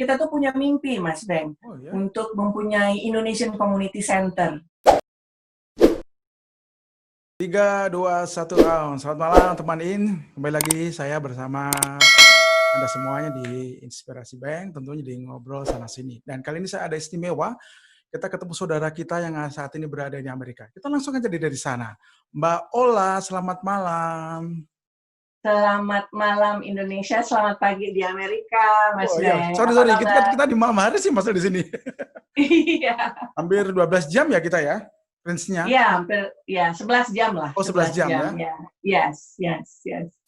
kita tuh punya mimpi, Mas Ben, Oh ya. untuk mempunyai Indonesian Community Center. 3, 2, 1, selamat malam teman In. Kembali lagi saya bersama Anda semuanya di Inspirasi Bank, tentunya di Ngobrol Sana Sini. Dan kali ini saya ada istimewa, kita ketemu saudara kita yang saat ini berada di Amerika. Kita langsung aja dari sana. Mbak Ola, selamat malam. Selamat malam Indonesia, selamat pagi di Amerika, Mas Oh iya, Ben. sorry, Apa kabar? kita di malam hari sih masuk di sini. Iya. Hampir 12 jam ya kita ya, range-nya. Iya, hampir ya 11 jam lah, Oh, 11 jam ya. ya. Yes.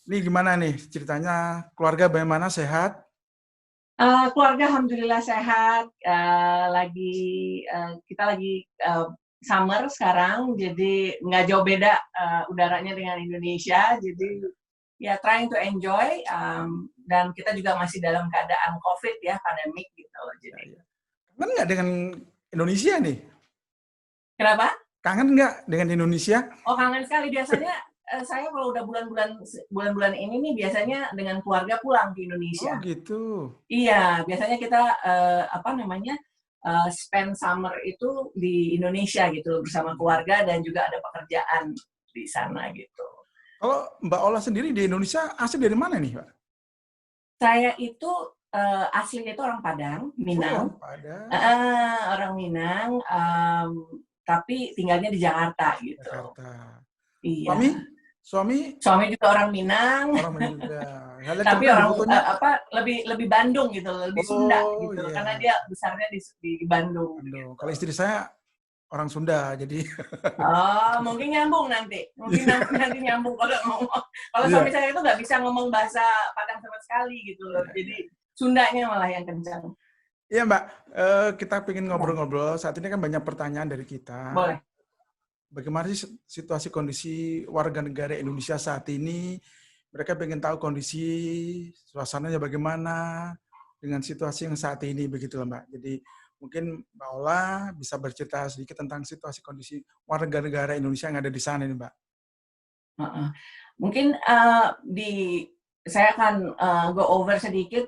Ini gimana nih ceritanya, keluarga bagaimana, sehat? Keluarga alhamdulillah sehat. Kita lagi summer sekarang, jadi nggak jauh beda udaranya dengan Indonesia. Jadi ya trying to enjoy, dan kita juga masih dalam keadaan COVID ya, pandemik gitu. Jadi Kangen nggak dengan Indonesia nih? kenapa? Kangen nggak dengan Indonesia? Oh, kangen sekali. Biasanya saya kalau udah bulan-bulan ini nih biasanya dengan keluarga pulang ke Oh Indonesia. gitu. Iya, biasanya kita spend summer itu di Indonesia gitu bersama keluarga, dan juga ada pekerjaan di sana gitu. Kalau Mbak Ola sendiri di Indonesia asli dari mana nih, Pak? Saya itu aslinya itu orang Padang, Oh, Minang. Padang, Orang Minang, tapi tinggalnya di Jakarta gitu. Jakarta. Iya. Suami? Suami Suami juga orang Minang. orang mana juga. Saya lihat Tapi kemarin di orang fotonya. lebih Bandung gitu, lebih Sunda Oh gitu, karena iya, dia besarnya di Bandung Bandung. gitu. Kalau istri saya orang Sunda, jadi Oh, mungkin nyambung nanti. Mungkin iya, nanti nyambung kalau ngomong. Kalau suami iya, saya itu nggak bisa ngomong bahasa Padang sama sekali gitu loh. iya. Jadi Sundanya malah yang kencang. Iya Mbak, kita pengen Ya, ngobrol-ngobrol. Saat ini kan banyak pertanyaan dari kita. boleh. Bagaimana sih situasi kondisi warga negara Indonesia saat ini? Mereka pengen tahu kondisi suasananya bagaimana dengan situasi yang saat ini, begitu lah Mbak. Jadi mungkin Mbak Ola bisa bercerita sedikit tentang situasi kondisi warga negara Indonesia yang ada di sana nih Mbak. Heeh. Mungkin saya akan go over sedikit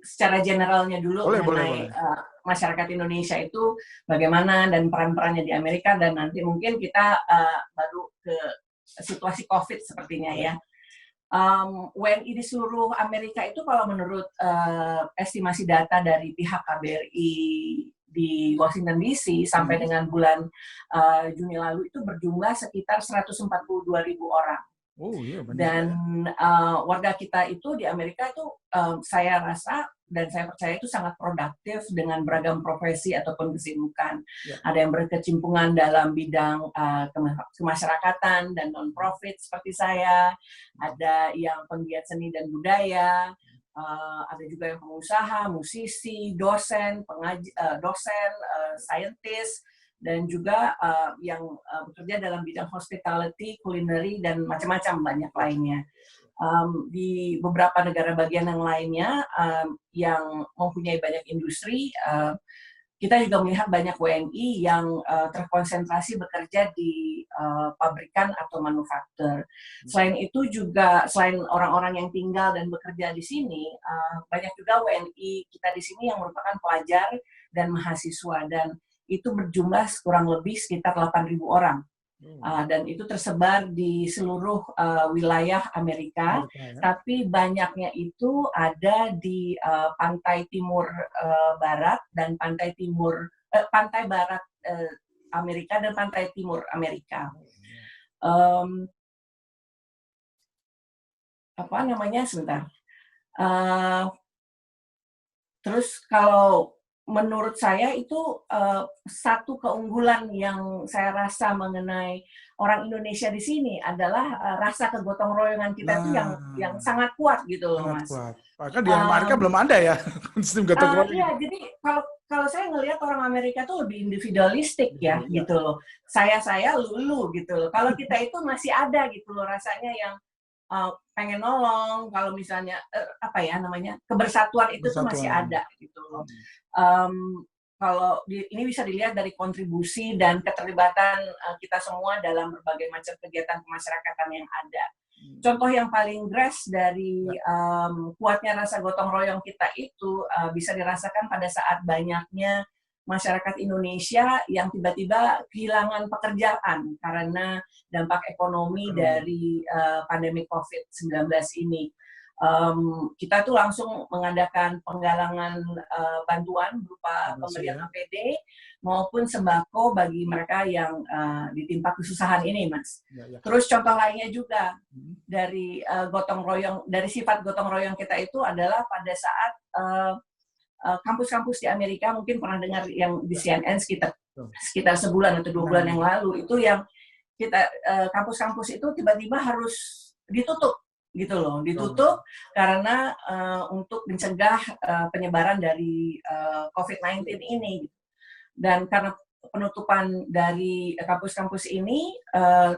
secara generalnya dulu Boleh, boleh, mengenai boleh. masyarakat Indonesia itu bagaimana dan peran-perannya di Amerika, dan nanti mungkin kita baru ke situasi COVID sepertinya Boleh. ya. WNI di seluruh Amerika itu kalau menurut estimasi data dari pihak KBRI di Washington DC sampai dengan bulan Juni lalu itu berjumlah sekitar 142.000 orang. Oh iya, banyak juga Dan ya. warga kita itu di Amerika itu saya rasa dan saya percaya itu sangat produktif dengan beragam profesi ataupun kesibukan. Ya. Ada yang berkecimpungan dalam bidang kemasyarakatan dan non-profit seperti saya, ada yang penggiat seni dan budaya, ada juga yang pengusaha, musisi, dosen, saintis, dan juga yang bekerja dalam bidang hospitality, culinary, dan macam-macam banyak lainnya. Di beberapa negara bagian yang lainnya yang mempunyai banyak industri, kita juga melihat banyak WNI yang terkonsentrasi bekerja di pabrikan atau manufaktur. Selain itu juga, selain orang-orang yang tinggal dan bekerja di sini, banyak juga WNI kita di sini yang merupakan pelajar dan mahasiswa, dan itu berjumlah kurang lebih sekitar 8.000 orang. Dan itu tersebar di seluruh wilayah Amerika, tapi banyaknya itu ada di pantai timur barat dan pantai barat Amerika dan pantai timur Amerika. Sebentar. Terus kalau menurut saya itu satu keunggulan yang saya rasa mengenai orang Indonesia di sini adalah rasa kegotong royongan kita itu yang sangat kuat gitu loh, Sangat Mas. kuat. Bahkan di Amerika belum ada ya sistem gotong royong. Iya, jadi kalau saya ngelihat orang Amerika tuh lebih individualistik ya gitu loh. Saya lu gitu loh. Kalau kita itu masih ada gitu loh rasanya yang pengen nolong, kalau misalnya kebersatuan itu tuh masih ada gitu loh. Kalau ini bisa dilihat dari kontribusi dan keterlibatan kita semua dalam berbagai macam kegiatan kemasyarakatan yang ada. contoh yang paling grass dari kuatnya rasa gotong royong kita itu bisa dirasakan pada saat banyaknya masyarakat Indonesia yang tiba-tiba kehilangan pekerjaan karena dampak ekonomi dari pandemi COVID-19 ini. Kita tuh langsung mengadakan penggalangan bantuan berupa pemberian APD maupun sembako bagi mereka yang ditimpa kesusahan ini, Mas. Terus contoh lainnya juga dari gotong royong, dari sifat gotong royong kita itu adalah pada saat kampus-kampus di Amerika, mungkin pernah dengar yang di CNN sekitar sebulan atau 2 bulan yang lalu, itu yang kita kampus-kampus itu tiba-tiba harus ditutup gitu loh, ditutup karena untuk mencegah penyebaran dari COVID-19 ini. Dan karena penutupan dari kampus-kampus ini,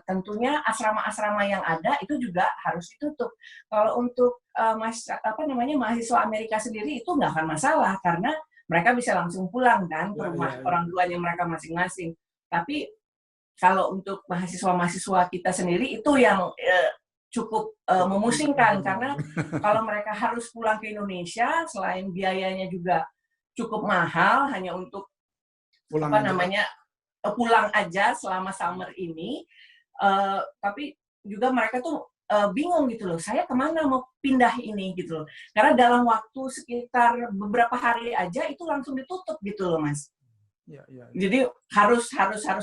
tentunya asrama-asrama yang ada itu juga harus ditutup. Kalau untuk mahasiswa Amerika sendiri itu nggak akan masalah karena mereka bisa langsung pulang kan ke rumah orang tuanya mereka masing-masing. Tapi kalau untuk mahasiswa-mahasiswa kita sendiri itu yang cukup memusingkan karena kalau mereka harus pulang ke Indonesia, selain biayanya juga cukup mahal hanya untuk pulang aja selama summer ini, tapi juga mereka tuh bingung gitu loh, saya kemana mau pindah ini gitu loh, karena dalam waktu sekitar beberapa hari aja itu langsung ditutup gitu loh, Mas. Jadi harus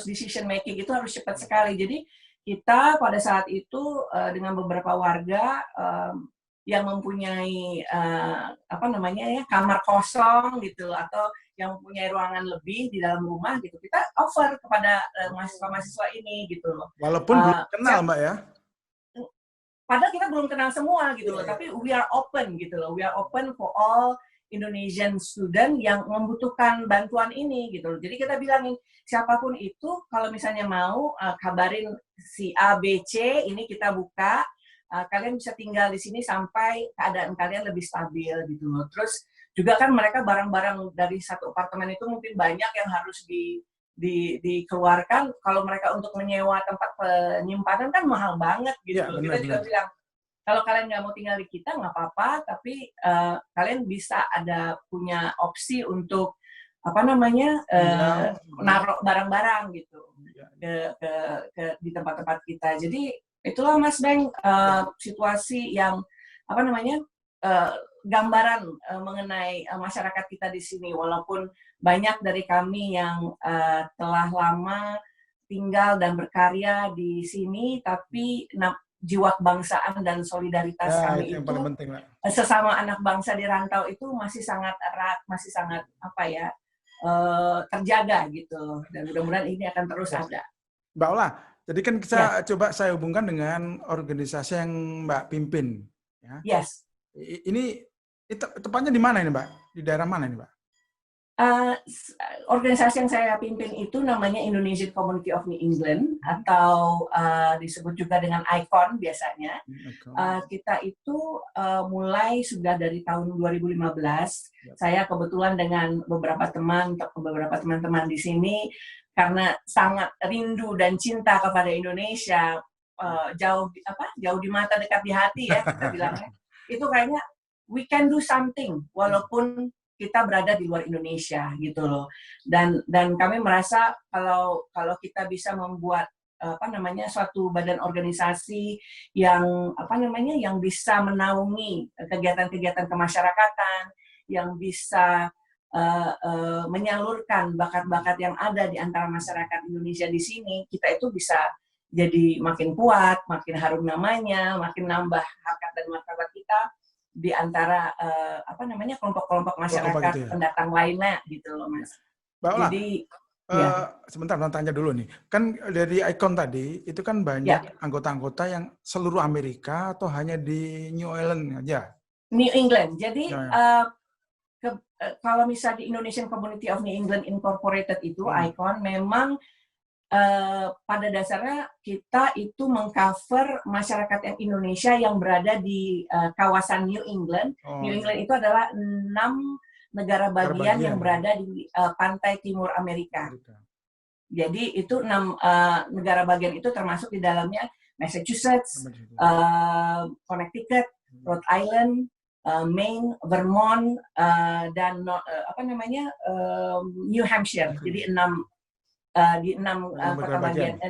decision making itu harus cepat sekali. Jadi kita pada saat itu dengan beberapa warga yang mempunyai kamar kosong gitu atau yang mempunyai ruangan lebih di dalam rumah gitu, kita offer kepada mahasiswa-mahasiswa ini gitu loh. Walaupun belum kenal, Mbak ya. Padahal kita belum kenal semua gitu loh, tapi we are open gitu loh. We are open for all Indonesian student yang membutuhkan bantuan ini gitu loh. Jadi kita bilangin siapapun itu kalau misalnya mau kabarin si A, B, C, ini kita buka. Kalian bisa tinggal di sini sampai keadaan kalian lebih stabil gitu loh. Terus juga kan mereka barang-barang dari satu apartemen itu mungkin banyak yang harus dikeluarkan. Kalau mereka untuk menyewa tempat penyimpanan kan mahal banget gitu. Kita juga bilang kalau kalian nggak mau tinggal di kita nggak apa-apa, tapi kalian bisa punya opsi untuk naruh barang-barang gitu di tempat-tempat kita. Jadi itulah Mas Beng situasi yang gambaran mengenai masyarakat kita di sini. Walaupun banyak dari kami yang telah lama tinggal dan berkarya di sini, tapi jiwa kebangsaan dan solidaritas kami itu sesama anak bangsa di rantau itu masih sangat erat, masih sangat terjaga gitu. Dan mudah-mudahan ini akan terus ada. Mbak Ola, jadi kan coba saya hubungkan dengan organisasi yang Mbak pimpin. Ya. Yes. Ini tepatnya di mana ini, Mbak? Di daerah mana ini, Mbak? Organisasi yang saya pimpin itu namanya Indonesian Community of New England atau disebut juga dengan ICON biasanya. Kita itu mulai sudah dari tahun 2015. Saya kebetulan dengan beberapa teman-teman di sini karena sangat rindu dan cinta kepada Indonesia, jauh di mata dekat di hati ya kita bilangnya. Itu kayaknya we can do something walaupun kita berada di luar Indonesia gitu loh. Dan kami merasa kalau kita bisa membuat suatu badan organisasi yang yang bisa menaungi kegiatan-kegiatan kemasyarakatan, yang bisa menyalurkan bakat-bakat yang ada di antara masyarakat Indonesia di sini, kita itu bisa jadi makin kuat, makin harum namanya, makin nambah harkat dan martabat kita di antara kelompok-kelompok masyarakat pendatang lainnya gitu loh, Mas. Mbak Ola, jadi sebentar mau tanya dulu nih. Kan dari ICON tadi itu kan banyak anggota-anggota yang seluruh Amerika atau hanya di New England aja? New England. Jadi kalau misalnya di Indonesian Community of New England Incorporated itu ICON memang pada dasarnya kita itu mengcover masyarakat yang Indonesia yang berada di kawasan New England. New England itu adalah 6 negara bagian yang berada di pantai timur Amerika. Jadi itu 6 negara bagian itu termasuk di dalamnya Massachusetts, Connecticut, Rhode Island, Maine, Vermont, dan New Hampshire. Jadi di 6 kota bagian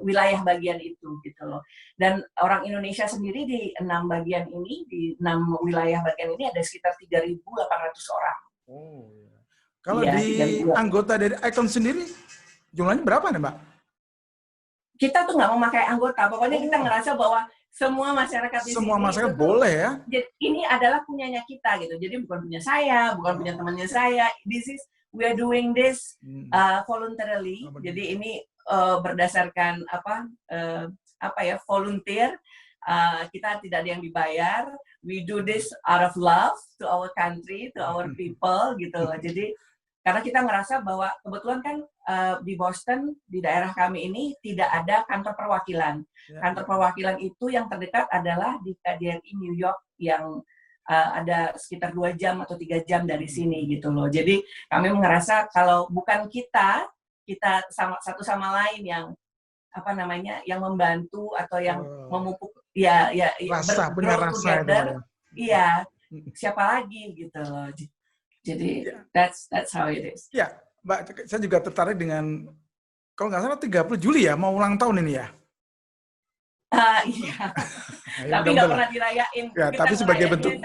wilayah bagian itu gitu loh. Dan orang Indonesia sendiri di 6 bagian ini, di 6 wilayah bagian ini ada sekitar 3.800 orang. Oh, iya. Kalau di anggota dari Icon sendiri jumlahnya berapa nih, Mbak? Kita tuh nggak memakai anggota, pokoknya kita ngerasa bahwa semua masyarakat di semua sini masyarakat boleh ya. Ini adalah punyanya kita gitu. Jadi bukan punya saya, bukan punya temannya saya. We are doing this voluntarily. Jadi ini berdasarkan volunteer. Kita tidak ada yang dibayar. We do this out of love to our country, to our people gitu. Jadi karena kita ngerasa bahwa kebetulan kan di Boston, di daerah kami ini tidak ada kantor perwakilan. Kantor perwakilan itu yang terdekat adalah di KJRI New York yang ada sekitar 2 jam atau 3 jam dari sini gitu loh. Jadi kami merasa kalau bukan kita satu sama lain yang yang membantu atau yang memupuk punya rasa together, iya, siapa lagi gitu loh. Jadi that's how it is. Ya, Mbak, saya juga tertarik dengan kalau nggak salah 30 Juli ya mau ulang tahun ini ya. Iya. Tapi nggak pernah dirayain. Ya, tapi sebagai bentuk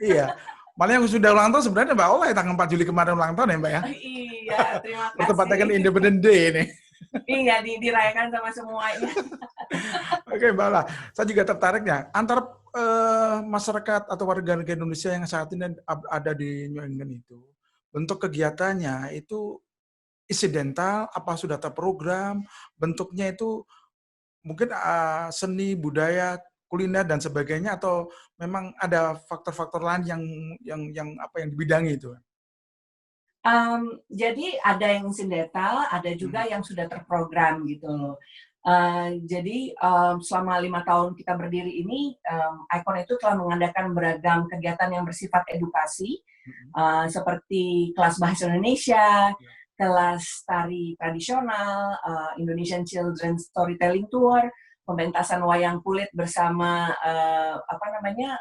iya. Malah yang sudah ulang tahun sebenarnya Mbak Ola tanggal 4 Juli kemarin ulang tahun ya, Mbak ya. Iya, terima kasih. Bertepatan kan Independence Day ini. Iya, dirayakan sama semuanya. Oke, Mbak Ola. Saya juga tertariknya antara masyarakat atau warga negara Indonesia yang saat ini ada di New England itu, bentuk kegiatannya itu insidental, apa sudah terprogram, bentuknya itu mungkin seni, budaya, kuliner dan sebagainya, atau memang ada faktor-faktor lain yang dibidangi itu? Jadi ada yang insidental, ada juga yang sudah terprogram gitu loh. Jadi selama 5 tahun kita berdiri ini, Icon itu telah mengadakan beragam kegiatan yang bersifat edukasi, seperti kelas bahasa Indonesia, kelas tari tradisional, Indonesian Children's Storytelling Tour, pementasan wayang kulit bersama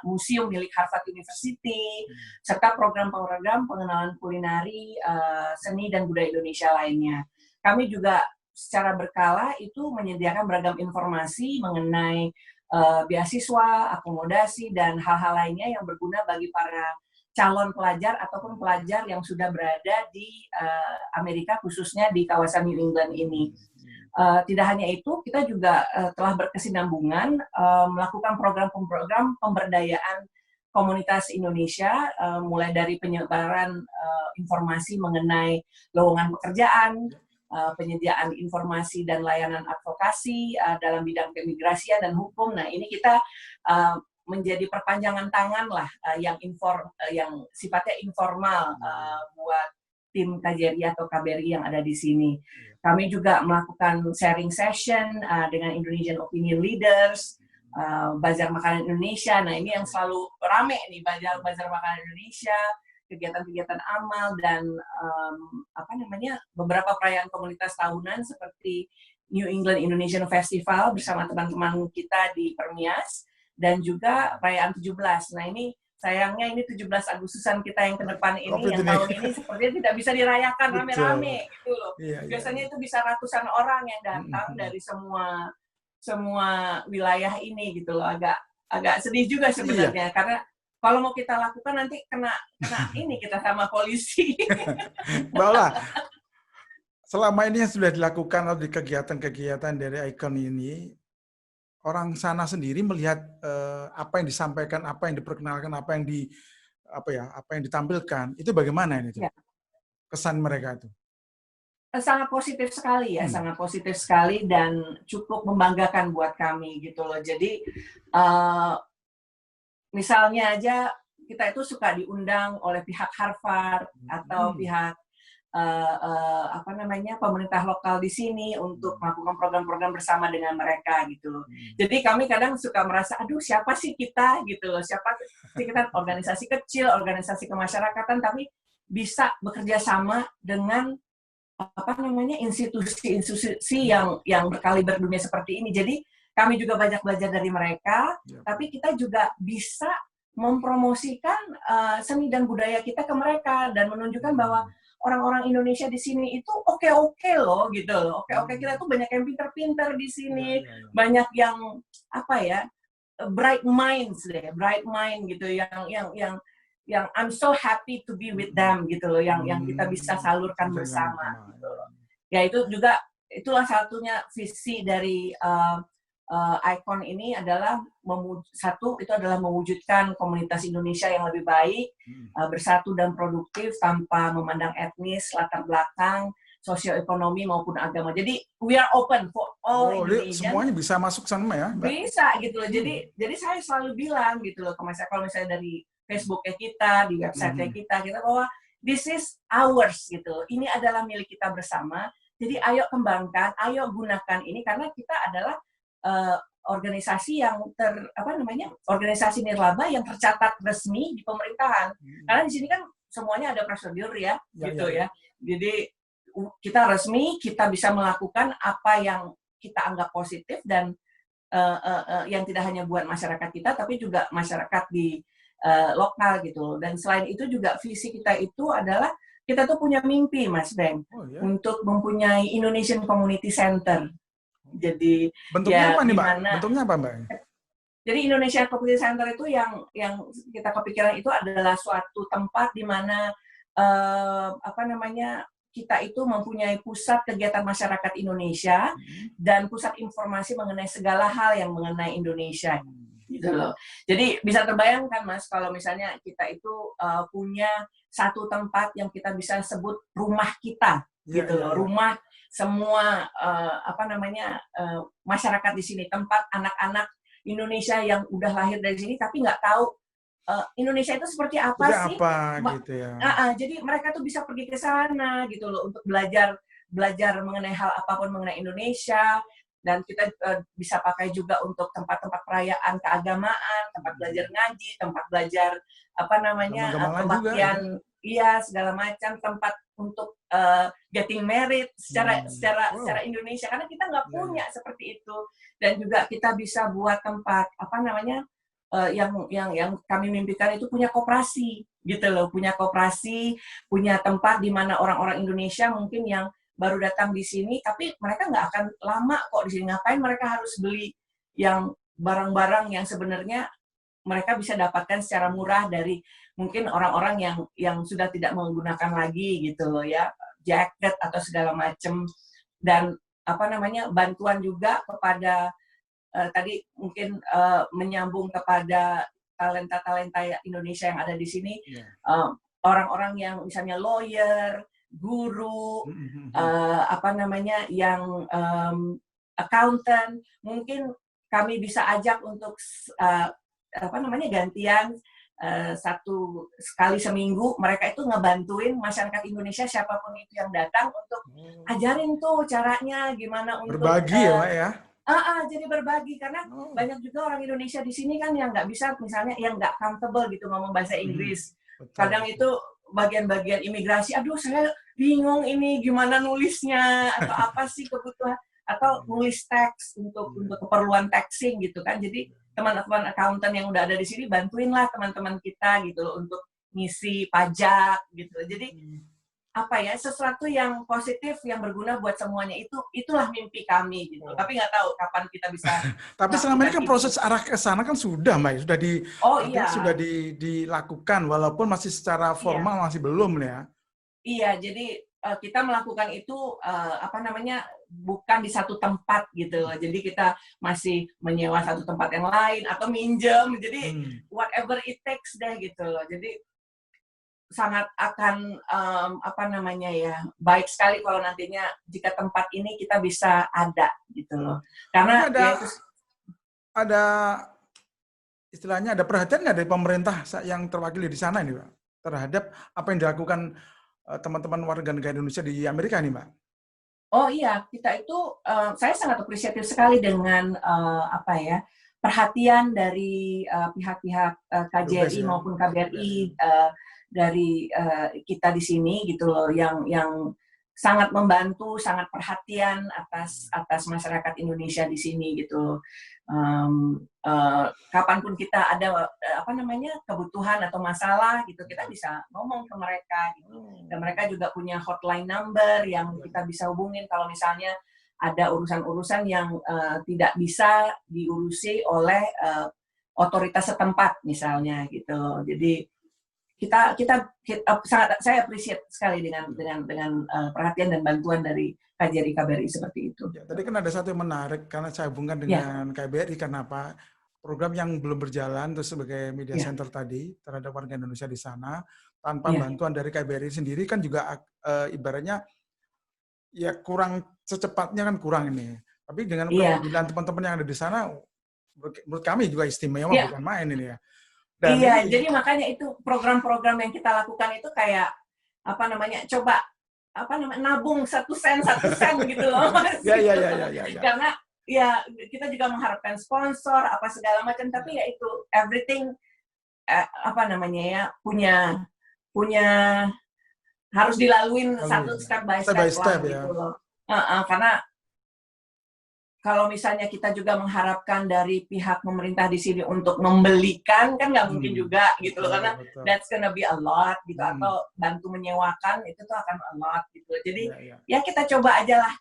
museum milik Harvard University, serta program-program pengenalan kulinari, seni dan budaya Indonesia lainnya. Kami juga secara berkala itu menyediakan beragam informasi mengenai beasiswa, akomodasi, dan hal-hal lainnya yang berguna bagi para calon pelajar ataupun pelajar yang sudah berada di Amerika, khususnya di kawasan New England ini. Tidak hanya itu, kita juga telah berkesinambungan melakukan program-program pemberdayaan komunitas Indonesia, mulai dari penyebaran informasi mengenai lowongan pekerjaan, penyediaan informasi dan layanan advokasi dalam bidang keimigrasian dan hukum. Nah, ini kita menjadi perpanjangan tangan lah yang sifatnya informal buat tim KJRI atau KBRI yang ada di sini. Kami juga melakukan sharing session dengan Indonesian Opinion Leaders, Bazar Makanan Indonesia. Nah, ini yang selalu rame nih, Bazar Makanan Indonesia, kegiatan-kegiatan amal, dan beberapa perayaan komunitas tahunan seperti New England Indonesian Festival bersama teman-teman kita di Permias, dan juga perayaan 17. Nah, ini sayangnya ini 17 Agustusan kita yang ke depan ini, yang tahun ini sepertinya tidak bisa dirayakan rame-rame gitu loh. Biasanya itu bisa ratusan orang yang datang dari semua wilayah ini gitu loh. Agak sedih juga sebenarnya, karena kalau mau kita lakukan nanti kena ini kita sama polisi. Mbak Ola, selama ini yang sudah dilakukan di kegiatan-kegiatan dari Icon ini, orang sana sendiri melihat apa yang disampaikan, apa yang diperkenalkan, apa yang ditampilkan, itu bagaimana ini? Ya. Kesan mereka itu? Sangat positif sekali ya, sangat positif sekali dan cukup membanggakan buat kami gitu loh. Jadi misalnya aja kita itu suka diundang oleh pihak Harvard atau pihak pemerintah lokal di sini untuk melakukan program-program bersama dengan mereka gitu loh. Jadi kami kadang suka merasa, aduh siapa sih kita gitu loh, siapa sih kita, organisasi kecil, organisasi kemasyarakatan, tapi bisa bekerja sama dengan institusi-institusi yang berkaliber dunia seperti ini. Jadi kami juga banyak belajar dari mereka, Yep. tapi kita juga bisa mempromosikan seni dan budaya kita ke mereka dan menunjukkan bahwa orang-orang Indonesia di sini itu oke-oke loh gitu loh. Oke-oke, kita tuh banyak yang pinter-pinter di sini, banyak yang apa ya, bright minds deh, bright mind gitu, yang I'm so happy to be with them gitu loh, yang kita bisa salurkan bersama gitu loh. Ya itu juga, itulah satunya visi dari Icon ini adalah satu itu adalah mewujudkan komunitas Indonesia yang lebih baik, bersatu dan produktif tanpa memandang etnis, latar belakang, sosioekonomi maupun agama. Jadi we are open for all Indonesian. Semuanya bisa masuk sana ya? Bisa gitu loh. Jadi saya selalu bilang gitu loh, kalau misalnya dari Facebooknya kita, di website kita bahwa this is ours gitu. Ini adalah milik kita bersama. Jadi ayo kembangkan, ayo gunakan ini karena kita adalah organisasi yang organisasi nirlaba yang tercatat resmi di pemerintahan. Karena di sini kan semuanya ada prosedur ya. Jadi kita resmi, kita bisa melakukan apa yang kita anggap positif dan yang tidak hanya buat masyarakat kita, tapi juga masyarakat di lokal gitu. Dan selain itu juga visi kita itu adalah kita tuh punya mimpi, Mas Ben, untuk mempunyai Indonesian Community Center. Jadi bentuknya apa nih, Mbak? Bentuknya apa, Mbak? Jadi Indonesia Community Center itu yang kita kepikiran itu adalah suatu tempat di mana kita itu mempunyai pusat kegiatan masyarakat Indonesia dan pusat informasi mengenai segala hal yang mengenai Indonesia gitu loh. Jadi bisa terbayangkan, Mas, kalau misalnya kita itu punya satu tempat yang kita bisa sebut rumah kita gitu loh. Rumah semua masyarakat di sini, tempat anak-anak Indonesia yang udah lahir dari sini tapi nggak tahu Indonesia itu seperti apa sih? Gitu ya. Jadi mereka tuh bisa pergi ke sana gitu loh untuk belajar mengenai hal apapun mengenai Indonesia, dan kita bisa pakai juga untuk tempat-tempat perayaan keagamaan, tempat belajar ngaji, tempat belajar kebaktian, segala macam, tempat untuk getting married secara Indonesia karena kita nggak punya seperti itu. Dan juga kita bisa buat tempat yang kami mimpikan itu punya koperasi gitu loh, punya tempat di mana orang-orang Indonesia mungkin yang baru datang di sini tapi mereka nggak akan lama kok di sini, ngapain mereka harus beli yang barang-barang yang sebenarnya mereka bisa dapatkan secara murah dari mungkin orang-orang yang sudah tidak menggunakan lagi gitu loh ya, jaket atau segala macam. Dan bantuan juga kepada tadi mungkin menyambung kepada talenta-talenta Indonesia yang ada di sini, orang-orang yang misalnya lawyer, guru, yang accountant, mungkin kami bisa ajak untuk gantian satu kali seminggu mereka itu ngebantuin masyarakat Indonesia siapapun itu yang datang untuk ajarin tuh caranya gimana untuk berbagi ya, Pak ya. Jadi berbagi karena banyak juga orang Indonesia di sini kan yang nggak bisa, misalnya yang nggak comfortable gitu ngomong bahasa Inggris. Kadang itu bagian-bagian imigrasi, aduh saya bingung ini gimana nulisnya atau apa sih kebutuhan, atau nulis teks untuk keperluan taxing gitu kan. Jadi teman-teman accountant yang udah ada di sini bantuinlah teman-teman kita gitu loh untuk ngisi pajak gitu. Jadi sesuatu yang positif yang berguna buat semuanya, itulah mimpi kami gitu. Tapi nggak tahu kapan kita bisa. Tapi selama ini kan proses arah ke sana kan sudah, Mbak, sudah dilakukan walaupun masih secara formal masih belum ya. Iya, jadi kita melakukan itu bukan di satu tempat gitu. Jadi kita masih menyewa satu tempat yang lain atau minjem. Jadi whatever it takes deh gitu loh. Jadi sangat akan baik sekali kalau nantinya jika tempat ini kita bisa ada gitu loh. Karena ada istilahnya ada perhatian nggak dari pemerintah yang terwakili di sana ini, Pak, terhadap apa yang dilakukan teman-teman warga negara Indonesia di Amerika nih, Mbak? Oh iya, kita itu saya sangat apresiatif sekali dengan perhatian dari pihak-pihak KJRI maupun KBRI dari kita di sini gitu loh, yang sangat membantu, sangat perhatian atas masyarakat Indonesia di sini gitu. Kapanpun kita ada kebutuhan atau masalah gitu, kita bisa ngomong ke mereka gitu. Dan mereka juga punya hotline number yang kita bisa hubungin kalau misalnya ada urusan-urusan yang tidak bisa diurusi oleh otoritas setempat misalnya gitu. Jadi sangat saya appreciate sekali dengan perhatian dan bantuan dari KJRI seperti itu. Ya, tadi kan ada satu yang menarik karena saya hubungkan dengan KBRI karena apa? Program yang belum berjalan terus sebagai media center tadi terhadap warga Indonesia di sana tanpa bantuan dari KBRI sendiri kan juga ibaratnya ya kurang secepatnya kan kurang ini. Tapi dengan kehadiran teman-teman yang ada di sana menurut kami juga istimewa bukan main ini ya. Dan jadi makanya itu program-program yang kita lakukan itu kayak coba nabung 1 sen gitu loh Mas. Ya. Karena ya kita juga mengharapkan sponsor apa segala macam, tapi ya itu everything punya harus dilaluin satu step by step gitu loh. Karena kalau misalnya kita juga mengharapkan dari pihak pemerintah di sini untuk membelikan, kan nggak mungkin juga gitu loh, karena that's gonna be a lot gitu, atau bantu menyewakan itu tuh akan a lot gitu. Jadi ya kita coba aja lah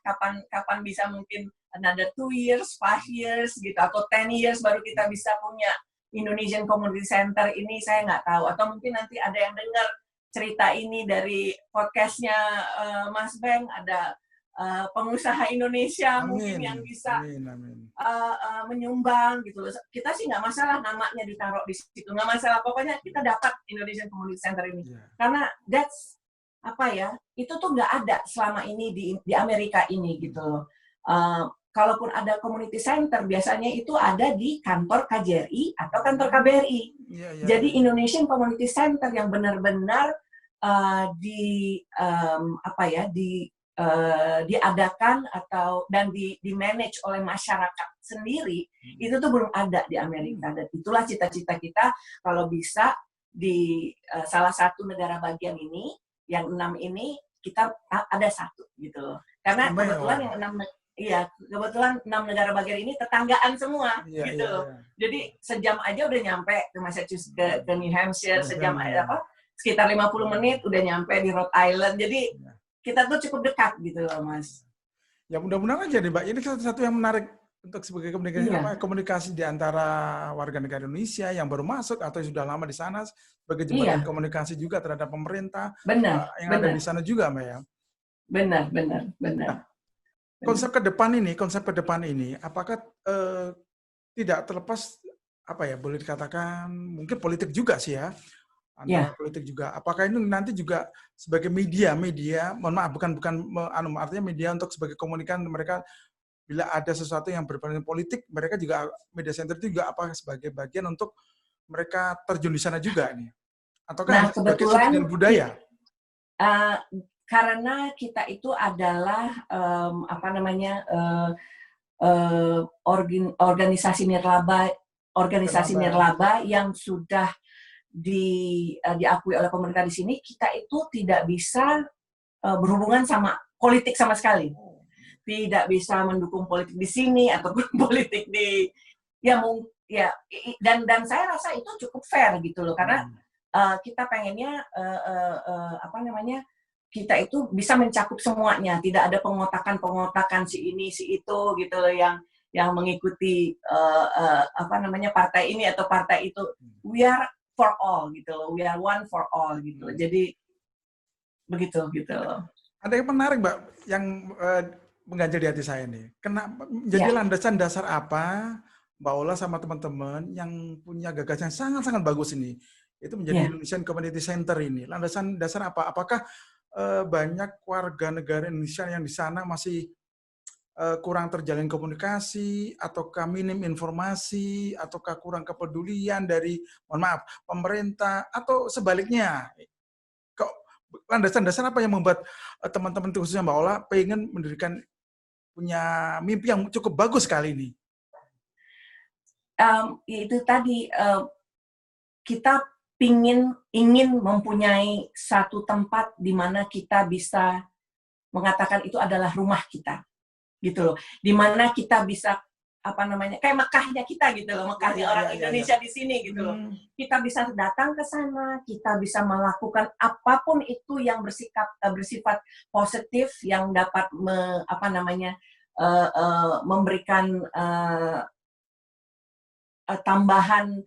kapan bisa, mungkin another 2 years, 5 years gitu, atau 10 years baru kita bisa punya Indonesian Community Center ini, saya nggak tahu. Atau mungkin nanti ada yang dengar cerita ini dari podcastnya Mas Beng, ada pengusaha Indonesia mungkin yang bisa menyumbang gitu loh. Kita sih nggak masalah namanya ditaruh di situ, nggak masalah, pokoknya kita dapat Indonesian Community Center ini. Karena that's itu tuh nggak ada selama ini di Amerika ini gitu loh. Kalaupun ada community center biasanya itu ada di kantor KJRI atau kantor KBRI. Jadi Indonesian Community Center yang benar-benar diadakan dan di manage oleh masyarakat sendiri, itu tuh belum ada di Amerika. Dan itulah cita-cita kita kalau bisa di salah satu negara bagian ini, yang 6 ini kita ada satu gitu loh. Karena kebetulan yang 6 negara bagian ini tetanggaan semua gitu loh. Jadi sejam aja udah nyampe ke Massachusetts, ke New Hampshire, sekitar 50 menit udah nyampe di Rhode Island. Jadi kita tuh cukup dekat gitu loh, Mas. Ya mudah-mudahan aja nih, Mbak. Ini satu yang menarik untuk sebagai komunikasi di antara warga negara Indonesia yang baru masuk atau sudah lama di sana, sebagai jembatan komunikasi juga terhadap pemerintah yang ada di sana juga, Mbak ya. Benar. Nah, konsep ke depan ini, apakah tidak terlepas boleh dikatakan mungkin politik juga sih ya. Antara politik juga. Apakah ini nanti juga sebagai media, mohon maaf, artinya media untuk sebagai komunikan mereka bila ada sesuatu yang berbanding politik, mereka juga media center itu juga apakah sebagai bagian untuk mereka terjun di sana juga nih? Ataukah sebagai seni budaya? Karena kita itu adalah organisasi nirlaba yang sudah diakui oleh pemerintah di sini, kita itu tidak bisa berhubungan sama politik sama sekali. Tidak bisa mendukung politik di sini ataupun politik di dan saya rasa itu cukup fair gitu loh, karena kita pengennya kita itu bisa mencakup semuanya, tidak ada pengotakan si ini si itu gitu loh yang mengikuti partai ini atau partai itu. We are for all gitu loh, we are one for all gitu loh. Jadi begitu gitu loh. Ada yang menarik, Mbak, yang mengganjal di hati saya nih. Jadi landasan dasar apa Mbak Ola sama teman-teman yang punya gagasan sangat-sangat bagus ini, itu menjadi Indonesian Community Center ini. Landasan dasar apa? Apakah banyak warga negara Indonesia yang di sana masih kurang terjalin komunikasi, ataukah minim informasi, ataukah kurang kepedulian dari, mohon maaf, pemerintah, atau sebaliknya? Kok landasan dasar apa yang membuat teman-teman khususnya Mbak Ola pengen mendirikan punya mimpi yang cukup bagus kali ini? Itu tadi kita ingin mempunyai satu tempat di mana kita bisa mengatakan itu adalah rumah kita, gitu loh. Di mana kita bisa kayak Mekahnya kita gitu loh, Mekahnya orang Indonesia di sini gitu loh. Kita bisa datang ke sana, kita bisa melakukan apapun itu yang bersifat positif yang dapat memberikan tambahan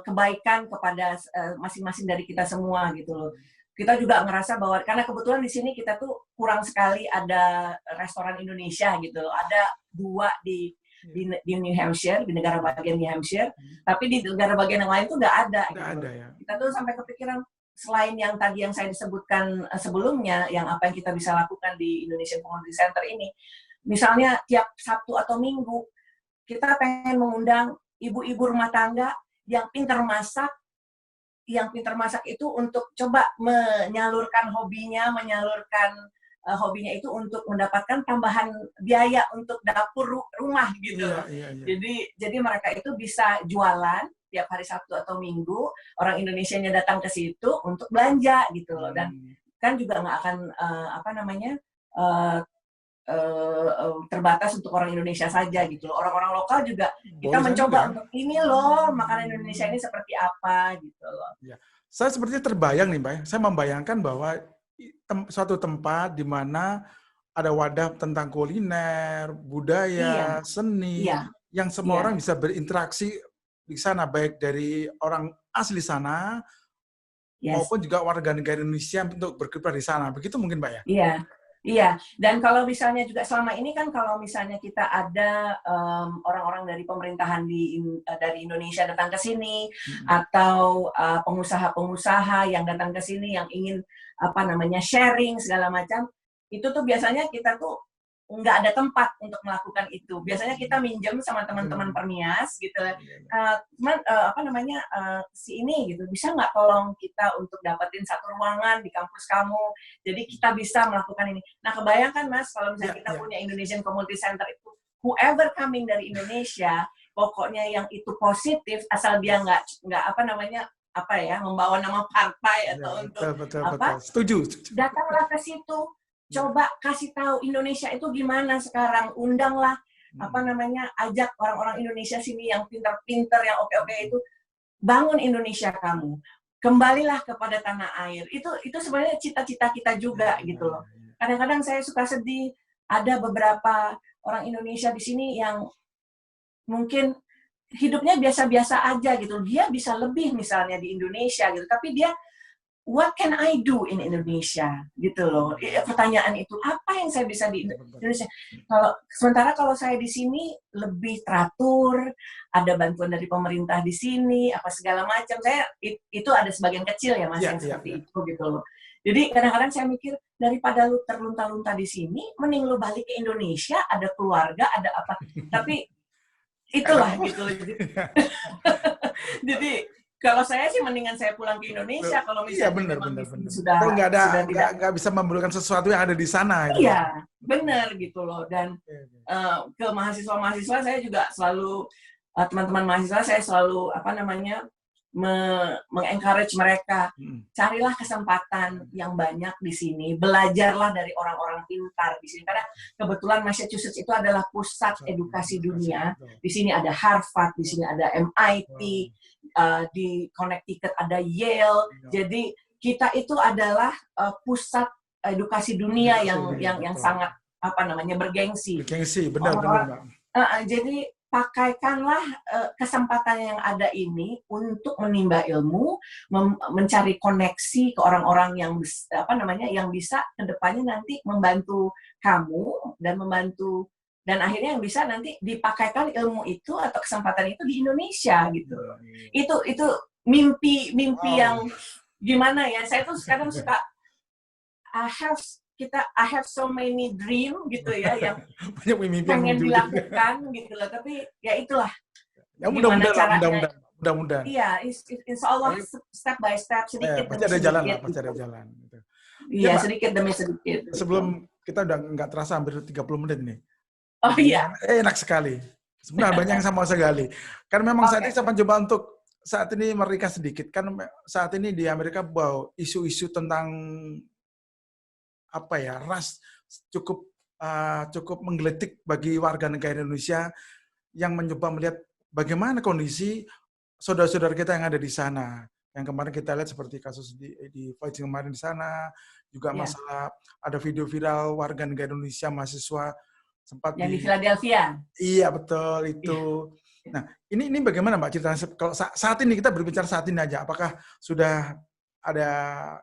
kebaikan kepada masing-masing dari kita semua gitu loh. Kita juga ngerasa bahwa karena kebetulan di sini kita tuh kurang sekali ada restoran Indonesia gitu loh. Ada 2 di New Hampshire, di negara bagian New Hampshire, tapi di negara bagian yang lain tuh nggak ada. Gitu. Ada ya. Kita tuh sampai kepikiran selain yang tadi yang saya disebutkan sebelumnya, yang apa yang kita bisa lakukan di Indonesian Community Center ini, misalnya tiap Sabtu atau Minggu kita pengen mengundang ibu-ibu rumah tangga yang pintar masak itu untuk coba menyalurkan hobinya itu untuk mendapatkan tambahan biaya untuk dapur rumah gitu. Iya. Jadi mereka itu bisa jualan tiap hari Sabtu atau Minggu, orang Indonesianya datang ke situ untuk belanja gitu loh. Dan kan juga nggak akan terbatas untuk orang Indonesia saja gitu loh. Orang-orang lokal juga kita mencoba untuk ini loh makanan Indonesia ini seperti apa gitu loh. Ya. Saya sepertinya terbayang nih Mbak, saya membayangkan bahwa suatu tempat di mana ada wadah tentang kuliner, budaya, seni, yang semua orang bisa berinteraksi di sana, baik dari orang asli sana maupun juga warga negara Indonesia untuk berkiprah di sana. Begitu mungkin Mbak ya? Iya. Dan kalau misalnya juga selama ini kan kalau misalnya kita ada orang-orang dari pemerintahan dari Indonesia datang ke sini atau pengusaha-pengusaha yang datang ke sini yang ingin sharing segala macam, itu tuh biasanya kita tuh nggak ada tempat untuk melakukan itu. Biasanya kita minjem sama teman-teman Permias gitu. Si ini gitu, bisa nggak tolong kita untuk dapetin satu ruangan di kampus kamu, jadi kita bisa melakukan ini. Nah, kebayangkan Mas, kalau misalnya kita punya Indonesian Community Center itu, whoever coming dari Indonesia, pokoknya yang itu positif, asal dia nggak membawa nama partai atau betul. Setuju. Datanglah ke situ, coba kasih tahu Indonesia itu gimana sekarang, undanglah ajak orang-orang Indonesia sini yang pintar-pintar, yang oke-oke itu, bangun Indonesia kamu, kembalilah kepada tanah air. Itu sebenarnya cita-cita kita juga gitu loh. Kadang-kadang saya suka sedih, ada beberapa orang Indonesia di sini yang mungkin hidupnya biasa-biasa aja gitu. Dia bisa lebih misalnya di Indonesia gitu, tapi dia what can I do in Indonesia gitu loh. Pertanyaan itu, apa yang saya bisa di Indonesia? Sementara kalau saya di sini lebih teratur, ada bantuan dari pemerintah di sini, apa segala macam. Saya itu ada sebagian kecil ya Mas yang seperti itu gitu loh. Jadi kadang-kadang saya mikir, daripada lu terlunta-lunta di sini, mending lu balik ke Indonesia, ada keluarga, ada apa. Tapi itulah gitu. Jadi kalau saya sih mendingan saya pulang ke Indonesia kalau misalnya benar. Sudah nggak bisa memberikan sesuatu yang ada di sana. Iya, benar gitu loh. Dan ke mahasiswa-mahasiswa saya juga selalu teman-teman mahasiswa saya selalu mengencourage mereka, carilah kesempatan yang banyak di sini, belajarlah dari orang-orang pintar di sini. Karena kebetulan Massachusetts itu adalah pusat edukasi dunia. Di sini ada Harvard, di sini ada MIT, di Connecticut ada Yale. Jadi kita itu adalah pusat edukasi dunia yang sangat bergengsi. Bergengsi, benar. Jadi pakaikanlah kesempatan yang ada ini untuk menimba ilmu, mencari koneksi ke orang-orang yang yang bisa kedepannya nanti membantu kamu dan akhirnya yang bisa nanti dipakaikan ilmu itu atau kesempatan itu di Indonesia gitu. Itu mimpi yang gimana ya? Saya tuh sekarang suka I have so many dream gitu ya yang pengen dilakukan gitu loh, tapi ya itulah mudah-mudahan. Iya, insya Allah step by step, sedikit demi sedikit. Pasti ada jalan. Iya, sedikit demi sedikit. Sebelum kita udah nggak terasa hampir 30 menit nih. Oh iya. Enak sekali. Sebenarnya banyak yang sama sekali. Karena memang saat ini saya mencoba untuk saat ini meringkas sedikit. Kan saat ini di Amerika isu-isu tentang apa ya, cukup menggelitik bagi warga negara Indonesia yang mencoba melihat bagaimana kondisi saudara-saudara kita yang ada di sana. Yang kemarin kita lihat seperti kasus di Voice kemarin di sana, juga Ya. masalah ada video viral warga negara Indonesia mahasiswa sempat Yang di Philadelphia. Iya betul itu. Ya. Nah ini bagaimana Mbak ceritanya kalau saat ini kita berbicara saat ini aja, apakah sudah ada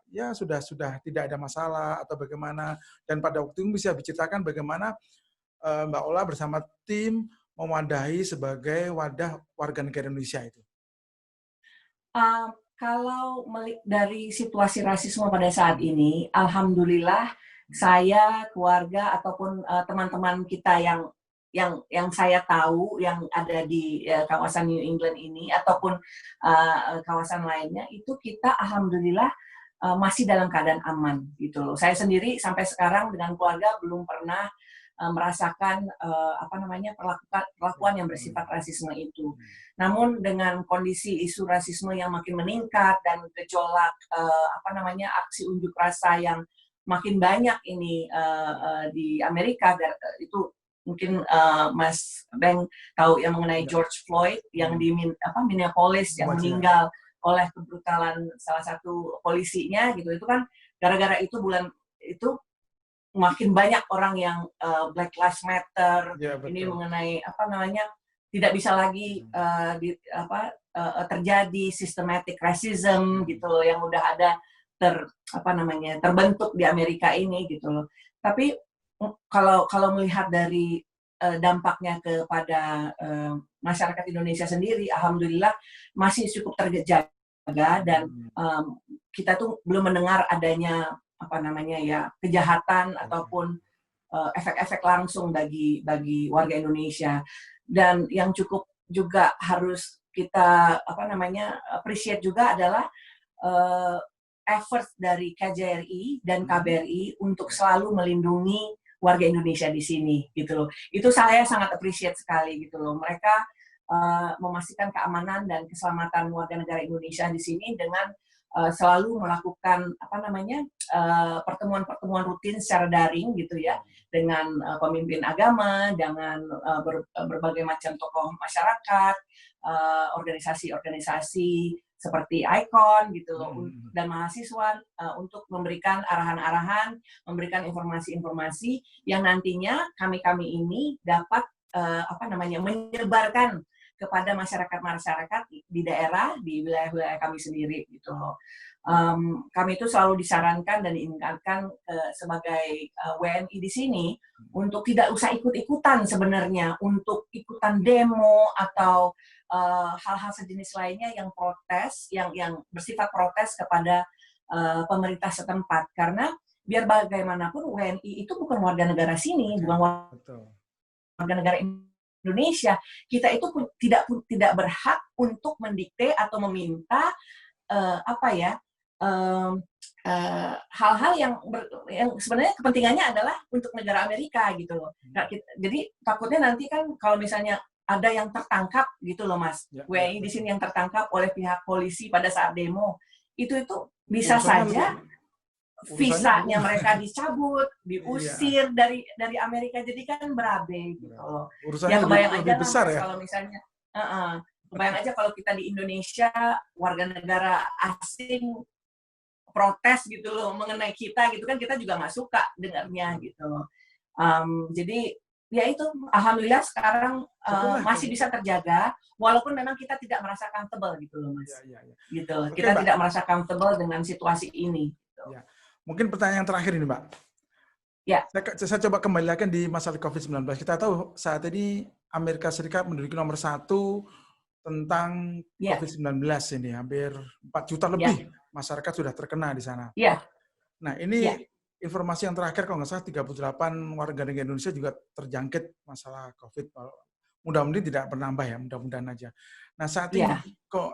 ya sudah tidak ada masalah atau bagaimana, dan pada waktu itu bisa diceritakan bagaimana Mbak Ola bersama tim mewadahi sebagai wadah warga negara Indonesia itu. Kalau dari situasi rasisme pada saat ini, alhamdulillah saya, keluarga ataupun teman-teman kita yang saya tahu yang ada di kawasan New England ini ataupun kawasan lainnya, itu kita alhamdulillah masih dalam keadaan aman gitu loh. Saya sendiri sampai sekarang dengan keluarga belum pernah merasakan perlakuan yang bersifat rasisme itu. Namun dengan kondisi isu rasisme yang makin meningkat dan gejolak aksi unjuk rasa yang makin banyak ini di Amerika, itu mungkin Mas Beng tahu yang mengenai George Floyd yang di Minneapolis yang meninggal oleh kebrutalan salah satu polisinya gitu. Itu kan gara-gara itu bulan itu makin banyak orang yang Black Lives Matter, ini mengenai tidak bisa lagi terjadi systematic racism gitu loh yang udah ada terbentuk di Amerika ini gitu loh. Tapi kalau melihat dari dampaknya kepada masyarakat Indonesia sendiri, alhamdulillah masih cukup terjaga dan kita tuh belum mendengar adanya kejahatan ataupun efek-efek langsung bagi warga Indonesia. Dan yang cukup juga harus kita appreciate juga adalah effort dari KJRI dan KBRI untuk selalu melindungi warga Indonesia di sini gitu loh. Itu saya sangat appreciate sekali gitu loh. Mereka memastikan keamanan dan keselamatan warga negara Indonesia di sini dengan selalu melakukan pertemuan-pertemuan rutin secara daring gitu ya dengan pemimpin agama, dengan berbagai macam tokoh masyarakat, organisasi-organisasi seperti ICON gitu loh, dan mahasiswa untuk memberikan arahan-arahan, memberikan informasi-informasi yang nantinya kami ini dapat menyebarkan kepada masyarakat di daerah, di wilayah-wilayah kami sendiri gitu loh. Kami itu selalu disarankan dan diingatkan sebagai WNI di sini untuk tidak usah ikut-ikutan sebenarnya, untuk ikutan demo atau hal-hal sejenis lainnya yang protes, yang bersifat protes kepada pemerintah setempat. Karena biar bagaimanapun WNI itu bukan warga negara sini, bukan warga negara Indonesia. Kita itu tidak berhak untuk mendikte atau meminta hal-hal yang sebenarnya kepentingannya adalah untuk negara Amerika gitu loh. Jadi takutnya nanti kan kalau misalnya ada yang tertangkap gitu loh Mas, WNI di sini yang tertangkap oleh pihak polisi pada saat demo, itu bisa saja visanya mereka dicabut, diusir dari Amerika, jadi kan berabe gitu loh. Ya kebayang aja besar, ya kalau misalnya, kebayang aja kalau kita di Indonesia warga negara asing protes gitu loh mengenai kita gitu kan, kita juga nggak suka dengarnya gitu loh. Jadi ya itu alhamdulillah sekarang masih bisa terjaga walaupun memang kita tidak merasa comfortable gitu loh Mas. Gitu. Kita tidak merasa comfortable dengan situasi ini. Gitu. Ya. Mungkin pertanyaan terakhir ini Mbak. Ya. Saya coba kembali lagi di masalah COVID-19. Kita tahu saat ini Amerika Serikat menduduki nomor 1 tentang COVID-19 ini. Hampir 4 juta lebih masyarakat sudah terkena di sana. Nah ini informasi yang terakhir kalau nggak salah 38 warga negara Indonesia juga terjangkit masalah COVID. Mudah-mudahan tidak bertambah ya, mudah-mudahan aja. Nah saat ini kok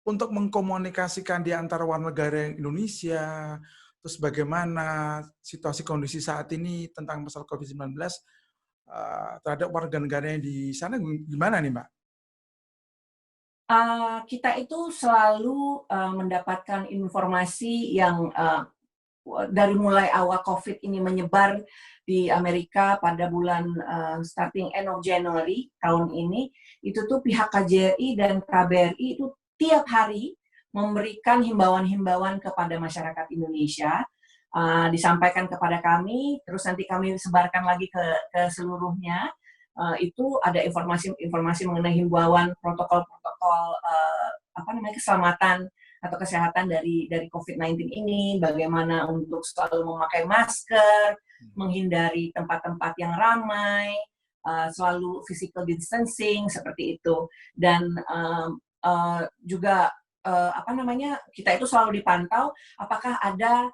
untuk mengkomunikasikan di antara warga negara Indonesia, terus bagaimana situasi kondisi saat ini tentang masalah COVID-19 terhadap warga negara yang di sana gimana nih Mbak? Kita itu selalu mendapatkan informasi yang dari mulai awal COVID ini menyebar di Amerika pada bulan starting end of January tahun ini, itu tuh pihak KJRI dan KBRI itu tiap hari memberikan himbauan-himbauan kepada masyarakat Indonesia, disampaikan kepada kami, terus nanti kami sebarkan lagi ke seluruhnya. Itu ada informasi mengenai himbauan protokol-protokol keselamatan atau kesehatan dari COVID-19 ini, bagaimana untuk selalu memakai masker, menghindari tempat-tempat yang ramai, selalu physical distancing seperti itu, dan juga kita itu selalu dipantau apakah ada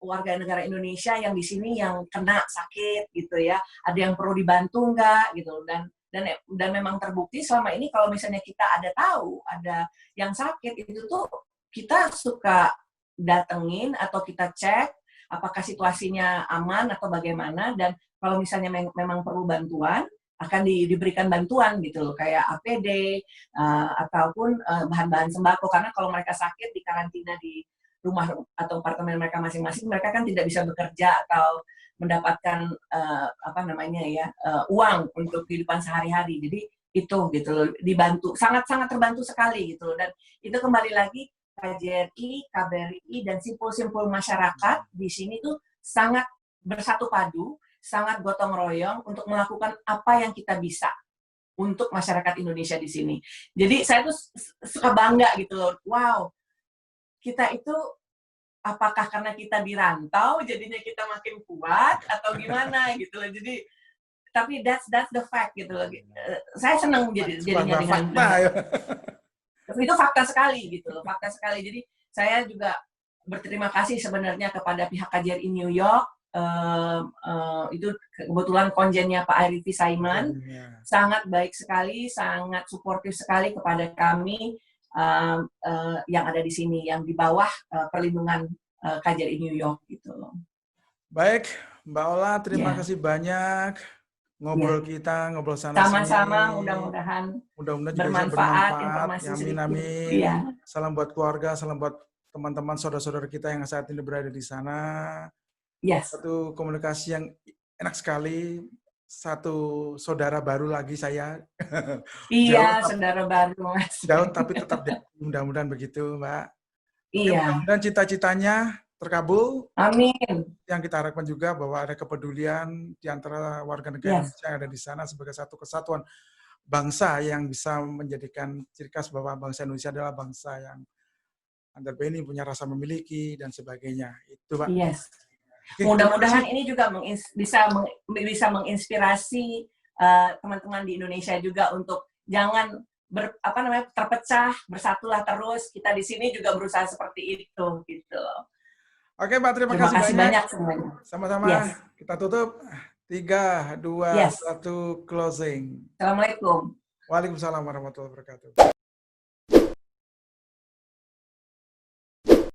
warga negara Indonesia yang di sini yang kena sakit gitu ya, ada yang perlu dibantu nggak gitu, dan memang terbukti selama ini kalau misalnya kita ada yang sakit itu tuh kita suka datengin atau kita cek apakah situasinya aman atau bagaimana, dan kalau misalnya memang perlu bantuan akan diberikan bantuan gitu loh, kayak APD ataupun bahan-bahan sembako, karena kalau mereka sakit di karantina di rumah atau apartemen mereka masing-masing, mereka kan tidak bisa bekerja atau mendapatkan uang untuk kehidupan sehari-hari. Jadi itu gitu loh, dibantu, sangat-sangat terbantu sekali gitu loh. Dan itu kembali lagi KJRI, KBRI, dan simpul-simpul masyarakat di sini tuh sangat bersatu padu, sangat gotong royong untuk melakukan apa yang kita bisa untuk masyarakat Indonesia di sini. Jadi saya tuh suka bangga gitu loh, wow, kita itu apakah karena kita dirantau jadinya kita makin kuat atau gimana gitu loh. Jadi tapi that's the fact gitu loh. Saya senang jadinya dengan itu fakta sekali gitu loh, fakta sekali. Jadi saya juga berterima kasih sebenarnya kepada pihak KJRI New York. Itu kebetulan konjennya Pak Arifi Saiman, sangat baik sekali, sangat suportif sekali kepada kami yang ada di sini, yang di bawah perlindungan KJRI New York gitu loh. Baik, Mbak Ola, terima kasih banyak ngobrol kita, ngobrol sana sini. Sama-sama, mudah-mudahan bermanfaat informasi sedikit. Amin. Salam buat keluarga, salam buat teman-teman, saudara-saudara kita yang saat ini berada di sana. Satu komunikasi yang enak sekali. Satu saudara baru lagi saya. Iya, saudara baru, Mas. Jauh tapi tetap mudah-mudahan begitu, Mbak. Iya. Mudah-mudahan cita-citanya terkabul. Amin. Yang kita harapkan juga bahwa ada kepedulian di antara warga negara Indonesia yang ada di sana sebagai satu kesatuan bangsa yang bisa menjadikan ciri khas bahwa bangsa Indonesia adalah bangsa yang underbanding, punya rasa memiliki, dan sebagainya. Itu, Pak. Mudah-mudahan ini juga bisa menginspirasi teman-teman di Indonesia juga untuk jangan terpecah, bersatulah terus. Kita di sini juga berusaha seperti itu gitu. Oke, Mbak, terima kasih banyak semuanya. Sama-sama. Kita tutup. 3, 2, 1, closing. Assalamualaikum. Waalaikumsalam warahmatullahi wabarakatuh.